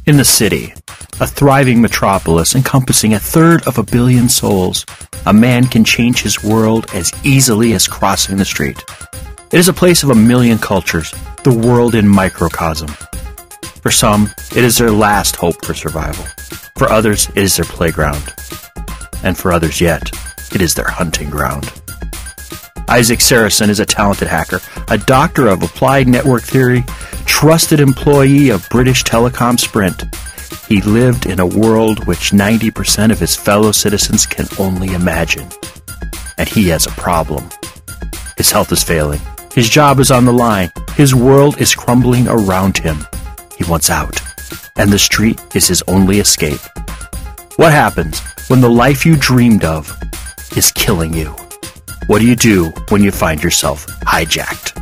In the city, a thriving metropolis encompassing 1/3 of a billion souls, a man can change his world as easily as crossing the street. It is a place of a million cultures, the world in microcosm. For some, it is their last hope for survival. For others, it is their playground. And for others yet, it is their hunting ground. Isaac Sarason is a talented hacker, a doctor of applied network theory, trusted employee of British Telecom-Sprint. He lived in a world which 90% of his fellow citizens can only imagine. And he has a problem. His health is failing. His job is on the line. His world is crumbling around him. He wants out. And the street is his only escape. What happens when the life you dreamed of is killing you? What do you do when you find yourself hijacked?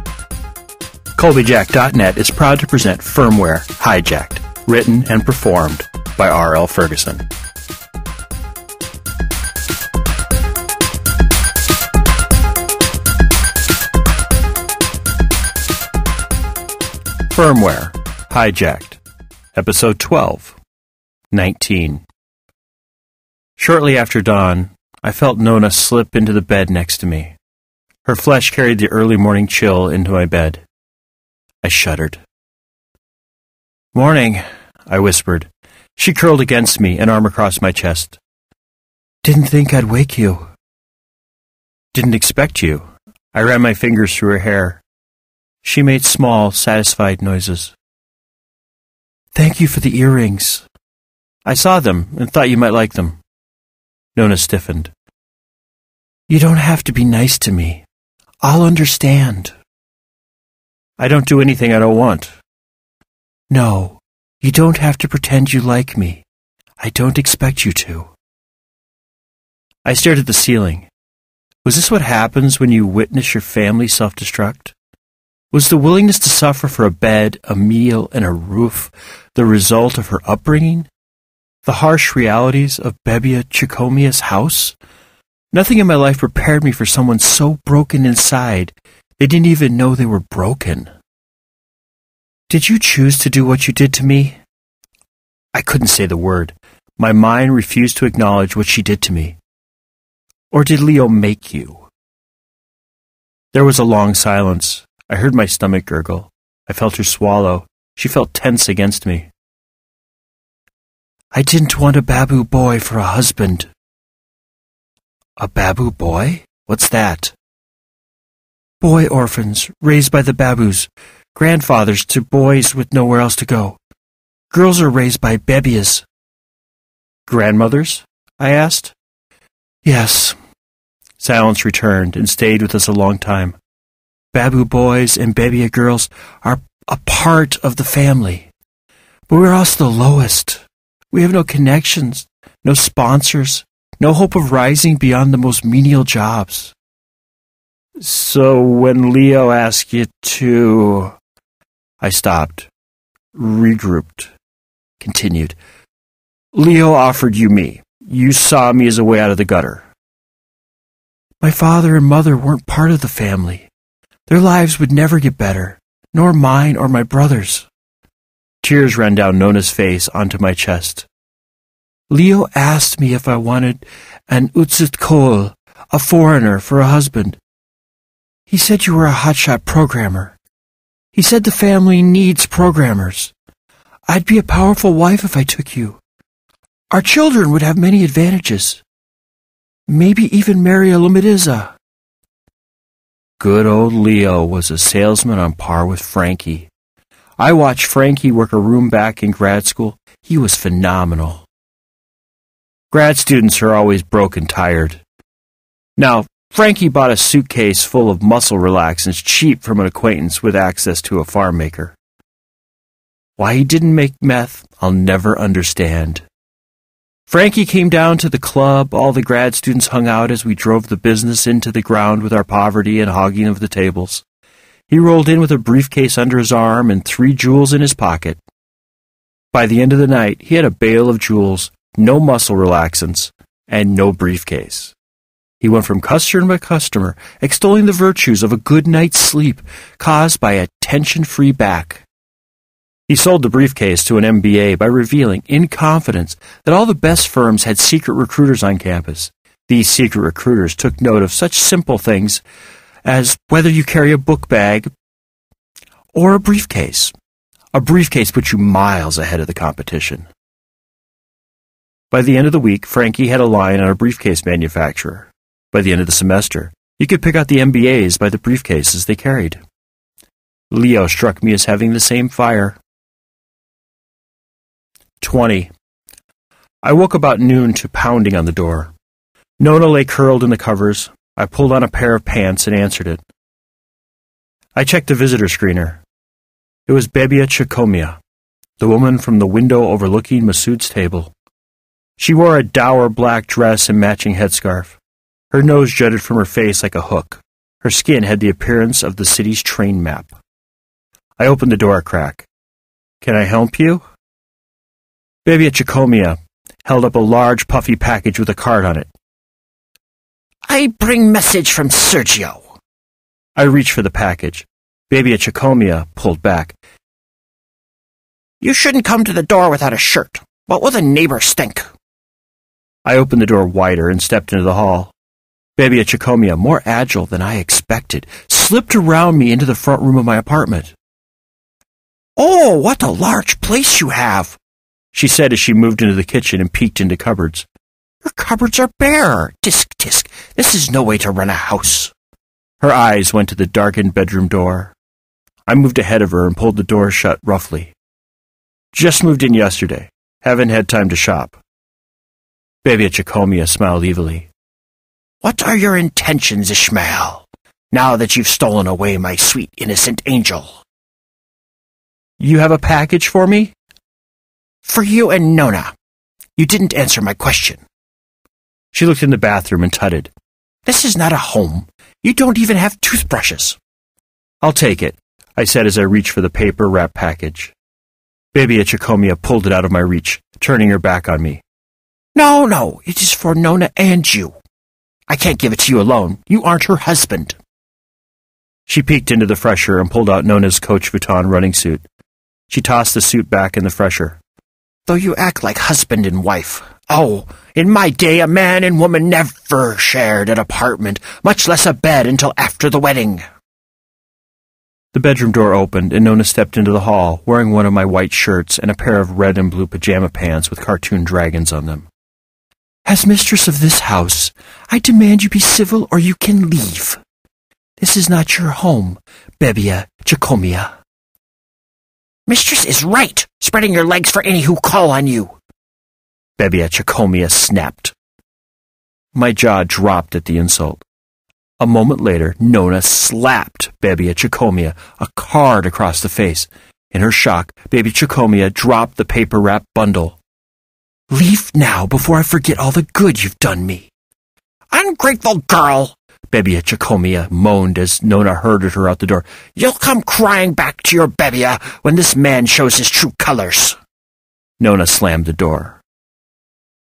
Colbyjack.net is proud to present Firmware, Hijacked, written and performed by R.L. Ferguson. Firmware, Hijacked, Episode 12, 19. Shortly after dawn, I felt Nona slip into the bed next to me. Her flesh carried the early morning chill into my bed. I shuddered. "Morning," I whispered. She curled against me, an arm across my chest. "Didn't think I'd wake you." "Didn't expect you." I ran my fingers through her hair. She made small, satisfied noises. "Thank you for the earrings. I saw them and thought you might like them." Nona stiffened. "You don't have to be nice to me. I'll understand." "I don't do anything I don't want." "No, you don't have to pretend you like me. I don't expect you to." I stared at the ceiling. Was this what happens when you witness your family self-destruct? Was the willingness to suffer for a bed, a meal, and a roof the result of her upbringing? The harsh realities of Bebia Chicomia's house? Nothing in my life prepared me for someone so broken inside they didn't even know they were broken. "Did you choose to do what you did to me?" I couldn't say the word. My mind refused to acknowledge what she did to me. "Or did Leo make you?" There was a long silence. I heard my stomach gurgle. I felt her swallow. She felt tense against me. "I didn't want a babu boy for a husband." "A babu boy? What's that?" "Boy orphans, raised by the babus, grandfathers to boys with nowhere else to go. Girls are raised by bebias." "Grandmothers?" I asked. "Yes." Silence returned and stayed with us a long time. Babu boys and bebia girls are a part of the family. But we're also the lowest. We have no connections, no sponsors, no hope of rising beyond the most menial jobs. "So when Leo asked you to..." I stopped, regrouped, continued. "Leo offered you me. You saw me as a way out of the gutter." "My father and mother weren't part of the family. Their lives would never get better, nor mine or my brother's." Tears ran down Nona's face onto my chest. "Leo asked me if I wanted an Utsutkol, a foreigner, for a husband. He said you were a hotshot programmer. He said the family needs programmers. I'd be a powerful wife if I took you. Our children would have many advantages. Maybe even marry a Lumidizza." Good old Leo was a salesman on par with Frankie. I watched Frankie work a room back in grad school. He was phenomenal. Grad students are always broke and tired. Now, Frankie bought a suitcase full of muscle relaxants cheap from an acquaintance with access to a farm maker. Why he didn't make meth, I'll never understand. Frankie came down to the club. All the grad students hung out as we drove the business into the ground with our poverty and hogging of the tables. He rolled in with a briefcase under his arm and 3 jewels in his pocket. By the end of the night, he had a bale of jewels, no muscle relaxants, and no briefcase. He went from customer to customer, extolling the virtues of a good night's sleep caused by a tension-free back. He sold the briefcase to an MBA by revealing, in confidence, that all the best firms had secret recruiters on campus. These secret recruiters took note of such simple things as whether you carry a book bag or a briefcase. A briefcase puts you miles ahead of the competition. By the end of the week, Frankie had a line on a briefcase manufacturer. By the end of the semester, you could pick out the MBAs by the briefcases they carried. Leo struck me as having the same fire. 20. I woke about noon to pounding on the door. Nona lay curled in the covers. I pulled on a pair of pants and answered it. I checked the visitor screener. It was Bebia Chicomia, the woman from the window overlooking Masood's table. She wore a dour black dress and matching headscarf. Her nose jutted from her face like a hook. Her skin had the appearance of the city's train map. I opened the door a crack. "Can I help you?" Bebia Chicomia held up a large puffy package with a card on it. "I bring message from Sergio." I reached for the package. Bebia Chicomia pulled back. "You shouldn't come to the door without a shirt. What will the neighbors think?" I opened the door wider and stepped into the hall. Bebia Chicomia, more agile than I expected, slipped around me into the front room of my apartment. "Oh, what a large place you have," she said as she moved into the kitchen and peeked into cupboards. "Your cupboards are bare. Tisk, tisk. This is no way to run a house." Her eyes went to the darkened bedroom door. I moved ahead of her and pulled the door shut roughly. "Just moved in yesterday. Haven't had time to shop." Bebia Chicomia smiled evilly. "What are your intentions, Ishmael, now that you've stolen away my sweet innocent angel?" "You have a package for me?" "For you and Nona. You didn't answer my question." She looked in the bathroom and tutted. "This is not a home. You don't even have toothbrushes." "I'll take it," I said as I reached for the paper-wrapped package. Bebia Chicomia pulled it out of my reach, turning her back on me. No, it is for Nona and you. I can't give it to you alone. You aren't her husband." She peeked into the fresher and pulled out Nona's Coach Vuitton running suit. She tossed the suit back in the fresher. "Though you act like husband and wife. Oh, in my day, a man and woman never shared an apartment, much less a bed, until after the wedding." The bedroom door opened, and Nona stepped into the hall, wearing one of my white shirts and a pair of red and blue pajama pants with cartoon dragons on them. "As mistress of this house, I demand you be civil or you can leave. This is not your home, Bebia Chicomia." "Mistress is right, spreading your legs for any who call on you." Bebia Chicomia snapped. My jaw dropped at the insult. A moment later, Nona slapped Bebia Chicomia a card across the face. In her shock, Bebia Chicomia dropped the paper-wrapped bundle. "Leave now before I forget all the good you've done me." "Ungrateful girl," Bebia Chicomia moaned as Nona herded her out the door. "You'll come crying back to your Bebia when this man shows his true colors." Nona slammed the door.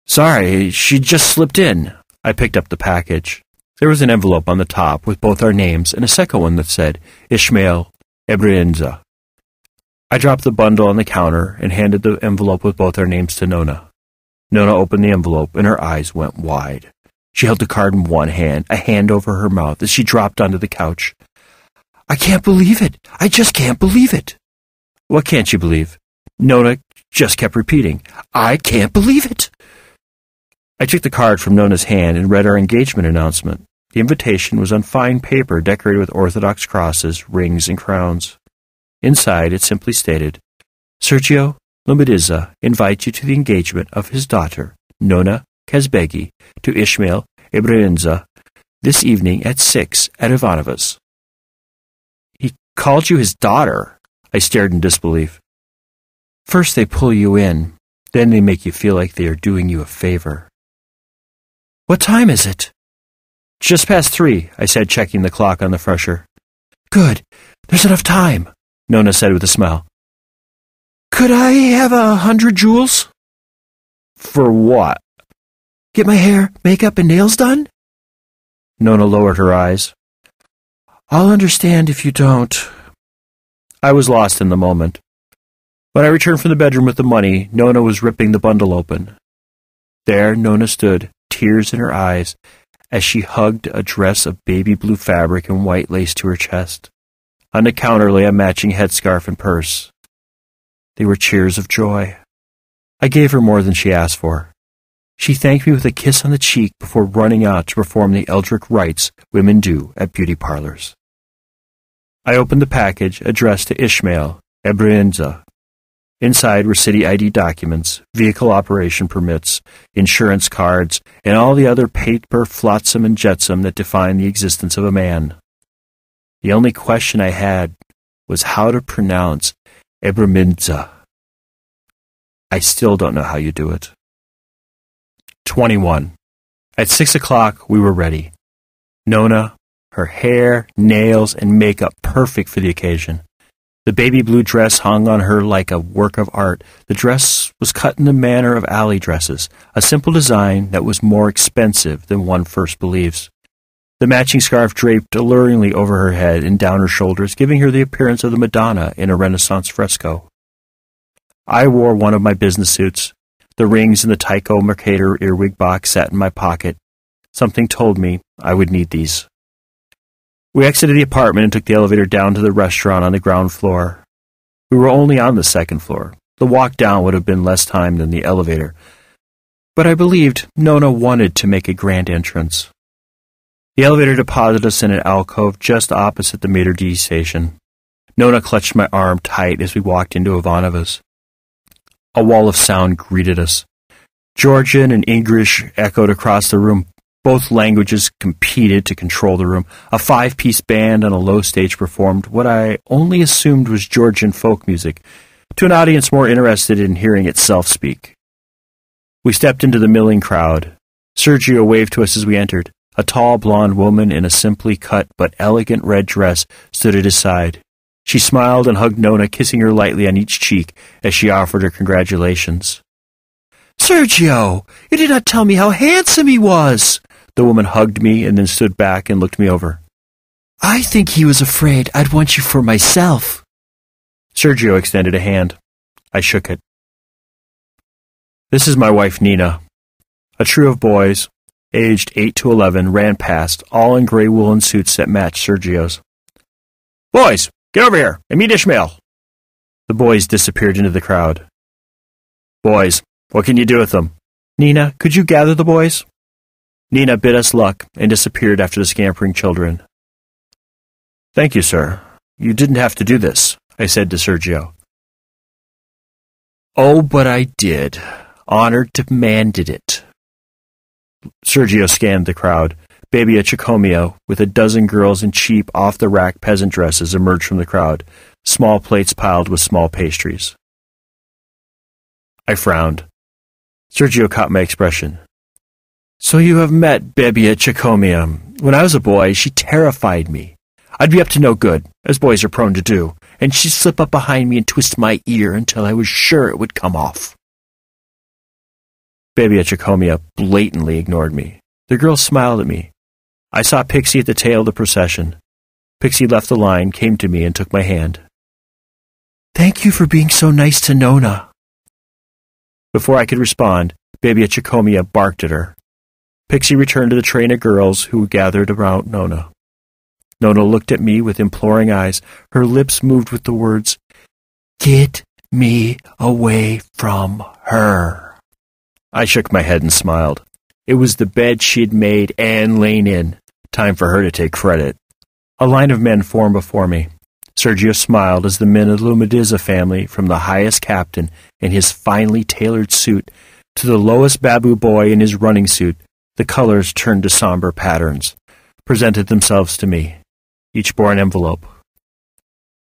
"Sorry, she just slipped in." I picked up the package. There was an envelope on the top with both our names and a second one that said, Ishmael Ebrienza. I dropped the bundle on the counter and handed the envelope with both our names to Nona. Nona opened the envelope and her eyes went wide. She held the card in one hand, a hand over her mouth as she dropped onto the couch. "I can't believe it. I just can't believe it." "What can't you believe?" Nona just kept repeating. "I can't believe it." I took the card from Nona's hand and read our engagement announcement. The invitation was on fine paper decorated with Orthodox crosses, rings, and crowns. Inside it simply stated, Sergio Lumidizza invites you to the engagement of his daughter, Nona Kazbegi, to Ishmael Ebrienza this evening at 6 at Ivanova's. "He called you his daughter?" I stared in disbelief. "First they pull you in, then they make you feel like they are doing you a favor." "What time is it?" "Just past 3, I said, checking the clock on the fresher. "Good. There's enough time," Nona said with a smile. "Could I have 100 jewels?" "For what?" "Get my hair, makeup, and nails done?" Nona lowered her eyes. "I'll understand if you don't." I was lost in the moment. When I returned from the bedroom with the money, Nona was ripping the bundle open. There Nona stood, tears in her eyes, as she hugged a dress of baby blue fabric and white lace to her chest. On the counter lay a matching headscarf and purse. They were cheers of joy. I gave her more than she asked for. She thanked me with a kiss on the cheek before running out to perform the eldritch rites women do at beauty parlors. I opened the package addressed to Ishmael, Ebrienza. Inside were city ID documents, vehicle operation permits, insurance cards, and all the other paper flotsam and jetsam that define the existence of a man. The only question I had was how to pronounce Ebrienza. I still don't know how you do it. 21. At 6 o'clock, we were ready. Nona, her hair, nails, and makeup perfect for the occasion. The baby blue dress hung on her like a work of art. The dress was cut in the manner of alley dresses, a simple design that was more expensive than one first believes. The matching scarf draped alluringly over her head and down her shoulders, giving her the appearance of the Madonna in a Renaissance fresco. I wore one of my business suits. The rings in the Tycho Mercator earwig box sat in my pocket. Something told me I would need these. We exited the apartment and took the elevator down to the restaurant on the ground floor. We were only on the second floor. The walk down would have been less time than the elevator. But I believed Nona wanted to make a grand entrance. The elevator deposited us in an alcove just opposite the Meter D station. Nona clutched my arm tight as we walked into Ivanova's. A wall of sound greeted us. Georgian and English echoed across the room. Both languages competed to control the room. A 5-piece band on a low stage performed what I only assumed was Georgian folk music, to an audience more interested in hearing itself speak. We stepped into the milling crowd. Sergio waved to us as we entered. A tall blonde woman in a simply cut but elegant red dress stood at his side. She smiled and hugged Nona, kissing her lightly on each cheek as she offered her congratulations. "Sergio, you did not tell me how handsome he was!" The woman hugged me and then stood back and looked me over. "I think he was afraid I'd want you for myself." Sergio extended a hand. I shook it. "This is my wife, Nina." A trio of boys, aged 8 to 11, ran past, all in gray woolen suits that matched Sergio's. "Boys, get over here and meet Ishmael." The boys disappeared into the crowd. "Boys, what can you do with them?" "Nina, could you gather the boys?" Nina bid us luck and disappeared after the scampering children. "Thank you, sir. You didn't have to do this," I said to Sergio. "Oh, but I did. Honor demanded it." Sergio scanned the crowd. Baby Chicomio, with a dozen girls in cheap, off-the-rack peasant dresses, emerged from the crowd, small plates piled with small pastries. I frowned. Sergio caught my expression. "So you have met Bebia Chicomia. When I was a boy, she terrified me. I'd be up to no good, as boys are prone to do, and she'd slip up behind me and twist my ear until I was sure it would come off." Bebia Chicomia blatantly ignored me. The girls smiled at me. I saw Pixie at the tail of the procession. Pixie left the line, came to me, and took my hand. "Thank you for being so nice to Nona." Before I could respond, Bebia Chicomia barked at her. Pixie returned to the train of girls who gathered around Nona. Nona looked at me with imploring eyes. Her lips moved with the words, "Get me away from her." I shook my head and smiled. It was the bed she'd made and lain in. Time for her to take credit. A line of men formed before me. Sergio smiled as the men of the Lumadiza family, from the highest captain in his finely tailored suit to the lowest babu boy in his running suit, the colors turned to somber patterns, presented themselves to me. Each bore an envelope.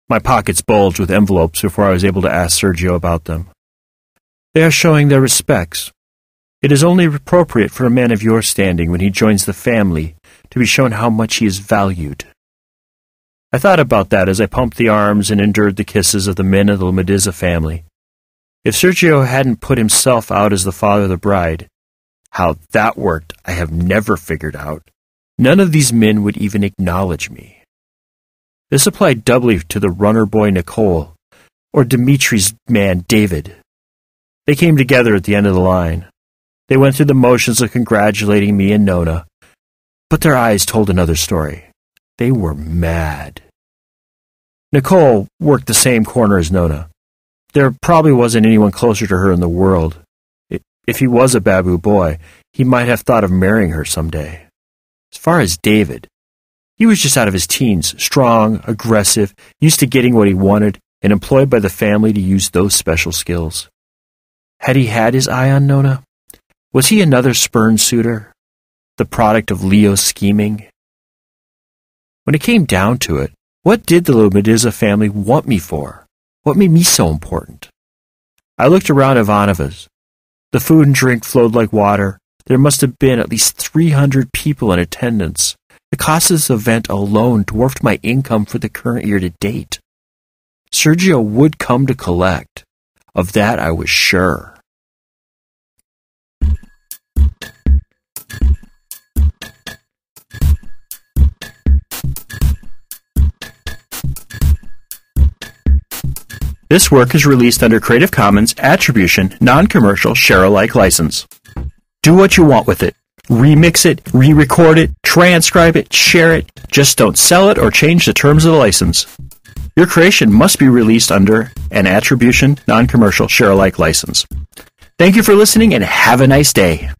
My pockets bulged with envelopes before I was able to ask Sergio about them. "They are showing their respects. It is only appropriate for a man of your standing when he joins the family to be shown how much he is valued." I thought about that as I pumped the arms and endured the kisses of the men of the Lumadiza family. If Sergio hadn't put himself out as the father of the bride, how that worked I have never figured out. None of these men would even acknowledge me. This applied doubly to the runner boy Nicole. or Dimitri's man, David. They came together at the end of the line. They went through the motions of congratulating me and Nona, but their eyes told another story. They were mad. Nicole worked the same corner as Nona. There probably wasn't anyone closer to her in the world. If he was a Babu boy, he might have thought of marrying her someday. As far as David, he was just out of his teens, strong, aggressive, used to getting what he wanted, and employed by the family to use those special skills. Had he had his eye on Nona? Was he another spurned suitor, the product of Leo's scheming? When it came down to it, what did the little Mediza family want me for? What made me so important? I looked around Ivanova's. The food and drink flowed like water. There must have been at least 300 people in attendance. The cost of this event alone dwarfed my income for the current year to date. Sergio would come to collect. Of that I was sure. This work is released under Creative Commons Attribution, Non-Commercial, Share-alike license. Do what you want with it. Remix it, re-record it, transcribe it, share it. Just don't sell it or change the terms of the license. Your creation must be released under an Attribution, Non-Commercial, Share-alike license. Thank you for listening and have a nice day.